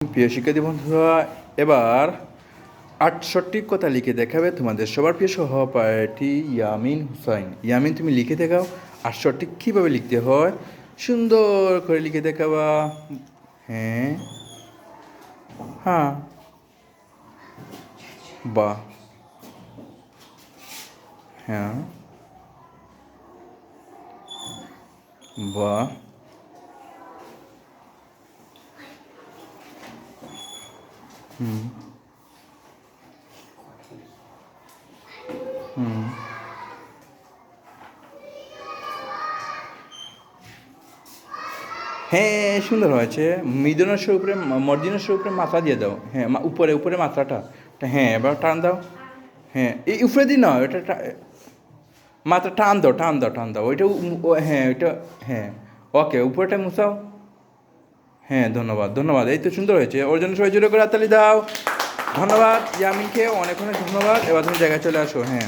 প্রিয় শিক্ষার্থী বন্ধুরা, এবার 68 কথা লিখে দেখাবে তোমাদের সবার প্রিয় সহপাঠী ইয়ামিন হুসাইন। ইয়ামিন, তুমি লিখে দেখাও 68 কীভাবে লিখতে হয়, সুন্দর করে লিখে দেখাবা। হ্যাঁ, হ্যাঁ, বাহ, হ্যাঁ, বাহ, হুম, হুম, হ্যাঁ, সুন্দর হয়েছে। মিদনাসের উপরে মর্জিনাসের উপরে মাথা দিয়ে দাও। হ্যাঁ, উপরে উপরে মাত্রাটা। হ্যাঁ, এবার টান দাও। হ্যাঁ, এই উপরে দিন না, এটা মাত্রা টান দাও, টান দাও, টান দাও। ওইটা হ্যাঁ, ওইটা হ্যাঁ। ওকে, উপরটা মুছাও। হ্যাঁ, ধন্যবাদ, ধন্যবাদ। এই তো সুন্দর হয়েছে। ওর জন্য সবাই জোরে করে হাততালি দাও। ধন্যবাদ ইয়ামিনকে, অনেক অনেক ধন্যবাদ। এবার তুমি জায়গায় চলে আসো। হ্যাঁ।